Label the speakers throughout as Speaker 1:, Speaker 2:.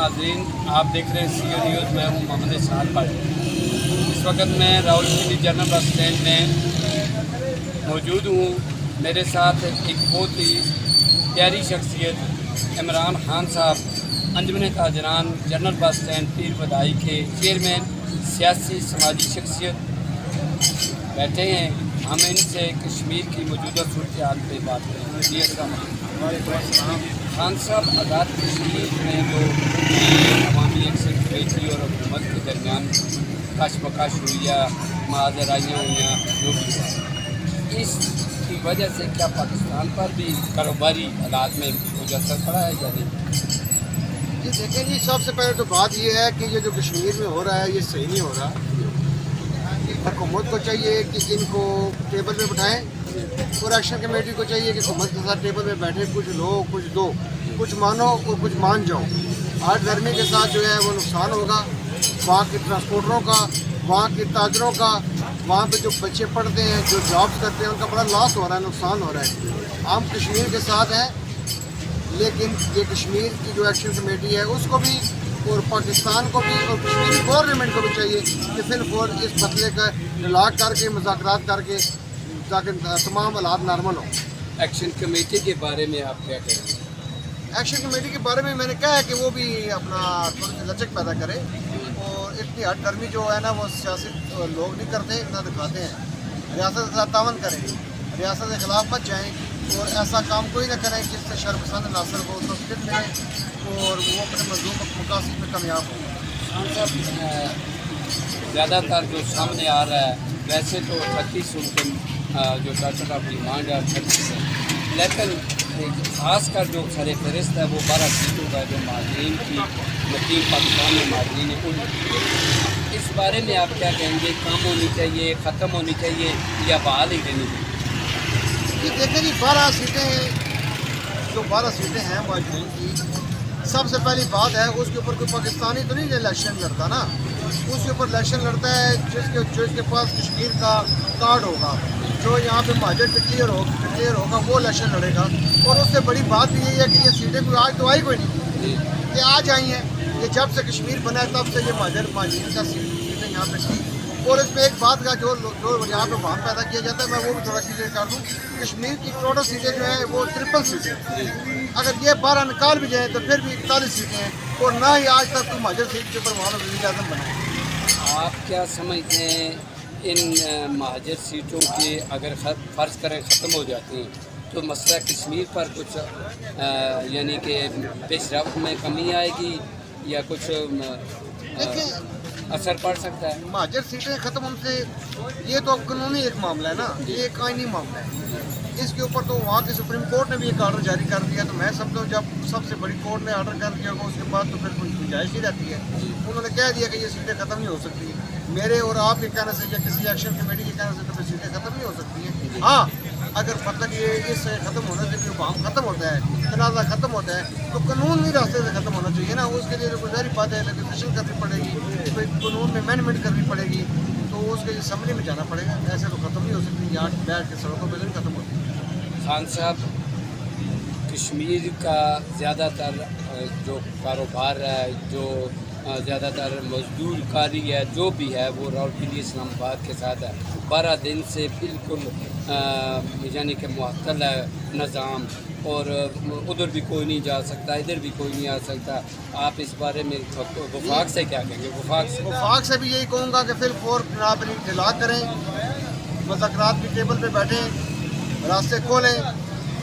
Speaker 1: नाज़रीन, आप देख रहे हैं सीओ न्यूज़। मैं हूँ मोहम्मद साद भाई। इस वक्त मैं रावलपिंडी जनरल बस स्टैंड में मौजूद हूँ। मेरे साथ एक बहुत ही प्यारी शख्सियत इमरान खान साहब, अंजुमन ताजरान जनरल बस स्टैंड पीर बदाई के चेयरमैन, सियासी समाजी शख्सियत बैठे हैं। हम इनसे कश्मीर की मौजूदा सूरत हाल पर बात करेंगे। जी अस्सलाम खान साहब, आज़ाद कश्मीर में जो अवामी एक्शन कमेटी और हुकूमत के दरमियान कशमकश हुई या माजराइयाँ हुई, जो भी हुआ, इसकी वजह से क्या पाकिस्तान पर भी कारोबारी हालात में कुछ असर पड़ा है या नहीं?
Speaker 2: जी देखें जी, सबसे पहले तो बात ये है कि ये जो कश्मीर में हो रहा है ये सही नहीं हो रहा। हुकूमत को चाहिए कि इनको टेबल पे बिठाएं और एक्शन कमेटी को चाहिए कि हुकूमत के साथ टेबल पे बैठे, कुछ लो कुछ दो, कुछ मानो और कुछ मान जाओ। आज गर्मी के साथ जो है वो नुकसान होगा वहाँ के ट्रांसपोर्टरों का, वहाँ के ताजरों का, वहाँ पे जो बच्चे पढ़ते हैं, जो जॉब्स करते हैं, उनका बड़ा लॉस हो रहा है, नुकसान हो रहा है। हम कश्मीर के साथ हैं, लेकिन ये कश्मीर की जो एक्शन कमेटी है उसको भी और पाकिस्तान को भी और कश्मीरी गवर्नमेंट को भी चाहिए कि फिलफौर इस मसले का इलाज करके, मुज़ाकरात करके, ताकि तमाम हालात नॉर्मल हों।
Speaker 1: एक्शन कमेटी के बारे में आप क्या कहेंगे?
Speaker 2: एक्शन कमेटी के बारे में मैंने कहा है कि वो भी अपना थोड़ी सी लचक पैदा करे और इतनी हट गर्मी जो है ना वो सियासी लोग नहीं करते, ना दिखाते हैं। रियासत के साथ तावन करें, रियासत के खिलाफ मत जाएँ और ऐसा काम कोई ना करें जिससे शर्मसार नासर को तस्वीर मिले और वो अपने मजलूम मकासद में कामयाब हो।
Speaker 1: खान साहब, ज़्यादातर जो सामने आ रहा है, वैसे तो 38 उनके जो टारगेट ऑफ डिमांड है 38 है, लेकिन खास कर जो सर फहरिस्त है वो 12 सीटों का जो माजरीन की नकीम पाकिस्तान में माजरीन है उन, इस बारे में आप क्या कहेंगे? कम होनी चाहिए, ख़त्म होनी चाहिए या बहाल ही रहनी चाहिए?
Speaker 2: ये देखें जी, 12 सीटें जो 12 सीटें हैं माजरीन की, सबसे पहली बात है उसके ऊपर कोई पाकिस्तानी तो नहीं इलेक्शन लड़ता ना, उसके ऊपर इलेक्शन लड़ता है जिसके पास कश्मीर का कार्ड होगा, जो यहाँ पे महाजर डिक्लेयर होगा वो इलेक्शन लड़ेगा। और उससे बड़ी बात यही है कि ये सीटें कोई आज तो आई कोई नहीं, ये आज आई हैं। ये जब से कश्मीर बना है तब से ये माजरीन का सीटें यहाँ पे थी। और इसमें एक बात का जो यहाँ पे वहाँ पैदा किया जाता है, मैं वो भी थोड़ा क्लियर कर दूँ। कश्मीर की टोटल सीटें जो हैं वो 33 सीटें, अगर ये 12 निकाल भी जाएँ तो फिर भी 41 सीटें हैं और ना ही आज तक कोई महाजर सीट के ऊपर वहाँ पर वज़ीर आज़म बना।
Speaker 1: आप क्या समझते हैं इन महाजर सीटों के अगर फ़र्ज़ करें ख़त्म हो जाती हैं तो मसला कश्मीर पर कुछ यानी कि पेशरफ्त में कमी आएगी या कुछ असर पड़ सकता है?
Speaker 2: महाजर सीटें ख़त्म होने से ये तो कानूनी एक मामला है ना, ये एक आइनी मामला है। इसके ऊपर तो वहाँ की सुप्रीम कोर्ट ने भी एक आर्डर जारी कर दिया, तो मैं समझता हूँ जब सबसे बड़ी कोर्ट ने आर्डर कर दिया होगा उसके बाद तो फिर कोई गुंजाइश ही रहती है। उन्होंने कह दिया कि ये सीटें ख़त्म नहीं हो सकती। मेरे और आपके कहने से या किसी एक्शन कमेटी के कहने से तो फिर सीटें ख़त्म नहीं हो सकती हैं। हाँ, अगर मतलब ये इस ख़त्म होने से कोई काम ख़त्म होता है, तनाज़ा ख़त्म होता है, तो कानूनी रास्ते से ख़त्म होना चाहिए ना। उसके लिए तो गुजारी बात है, लेजिस्लेशन करनी पड़ेगी, कोई कानून में अमेंडमेंट करनी पड़ेगी, तो उसके लिए असम्बली में जाना पड़ेगा। ऐसे तो ख़त्म नहीं हो सकती, यहाँ बैठ के सड़कों पर नहीं ख़त्म होती।
Speaker 1: खान साहब, कश्मीर का ज़्यादातर जो कारोबार है, जो ज़्यादातर मजदूर कारी है, जो भी है वो रावलपिंडी इस्लामाबाद के साथ है। 12 दिन से बिल्कुल यानी कि मुअत्तल है निज़ाम और उधर भी कोई नहीं जा सकता, इधर भी कोई नहीं आ सकता। आप इस बारे में वफाक से क्या कहेंगे?
Speaker 2: वफाक से भी यही कहूँगा कि फिर फोर जनाब इतला करें, मुज़ाकरात की टेबल पे बैठें, रास्ते खोलें,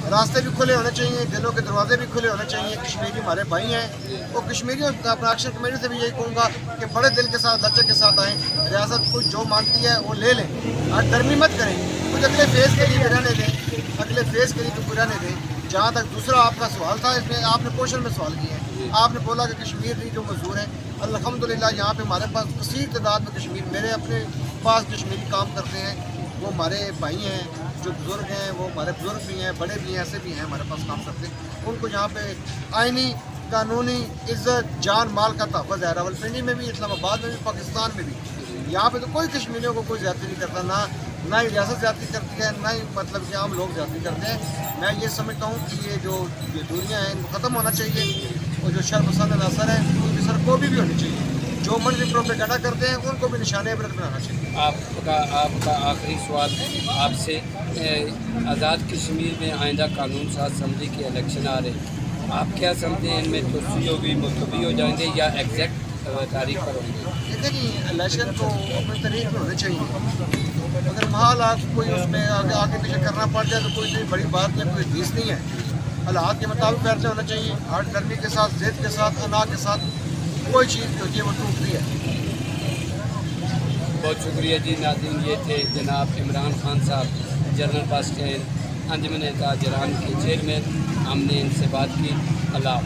Speaker 2: रास्ते भी खुले होने चाहिए, दिलों के दरवाजे भी खुले होने चाहिए। कश्मीरी हमारे भाई हैं और कश्मीरियों अपना एक्शन कमेटी से भी यही कहूँगा कि बड़े दिल के साथ, लचक के साथ आएँ। रियासत कुछ जो मानती है वो ले लें और गर्मी मत करें, कुछ अगले फेज़ के लिए रहने दें, अगले फेज़ के लिए कुछ रहने दें। जहाँ तक दूसरा आपका सवाल था, इसमें आपने क्वेश्चन में सवाल किया है, आपने बोला कि कश्मीर की जो मजदूर है, अल्हम्दुलिल्लाह यहाँ पे हमारे पास कसीर तादाद में कश्मीर, मेरे अपने पास कश्मीरी काम करते हैं, वो हमारे भाई हैं, जो बुज़ुर्ग हैं वो हमारे बुज़ुर्ग भी हैं, बड़े भी हैं, ऐसे भी हैं हमारे पास काम करते हैं। उनको यहाँ पे आइनी, कानूनी इज़्ज़त, जान माल का तहफ़्फ़ुज़ है। रावलपिंडी में भी, इस्लामाबाद में भी, पाकिस्तान में भी, यहाँ पे तो कोई कश्मीरियों को कोई ज़्यादती नहीं करता, ना ही रियासत ज़्यादती करती है, ना ही मतलब कि आम लोग ज़्यादती करते हैं। मैं ये समझता हूँ कि ये जो दूरियाँ हैं इनको ख़त्म होना चाहिए اور جو شرپسند عناصر ہیں ان کی سرکوبی بھی ہونی چاہیے. جو منفی پروپیگنڈا کرتے ہیں ان کو بھی نشان عبرت بنانا چاہیے.
Speaker 1: آپ کا آخری سوال آپ سے آزاد کشمیر میں آئندہ قانون ساز اسمبلی کے الیکشن آ رہے ہیں، آپ کیا سمجھتے ہیں ان میں توسیع ہوگی ملتوی ہو جائیں گے یا ایگزیکٹ تاریخ پر ہوں گے؟
Speaker 2: دیکھیں جی الیکشن تو اپنی تاریخ میں ہونے چاہیے، اگر محال آپ کوئی اس میں آگے پیچھے کرنا پڑ جائے تو کوئی اتنی بڑی بات نہیں، کوئی حدیث نہیں ہے. حالات کے مطابق فیصلے ہونا چاہیے. ہر گرمی کے ساتھ، زید کے ساتھ، انا کے ساتھ کوئی چیز جو ہوتی ہے وہ ٹوٹتی ہے.
Speaker 1: بہت شکریہ جی. ناظرین، یہ تھے جناب عمران خان صاحب، جنرل بس اسٹینڈ انجمن تاجران کے چیئرمین. ہم نے ان سے بات کی. اللہ حافظ.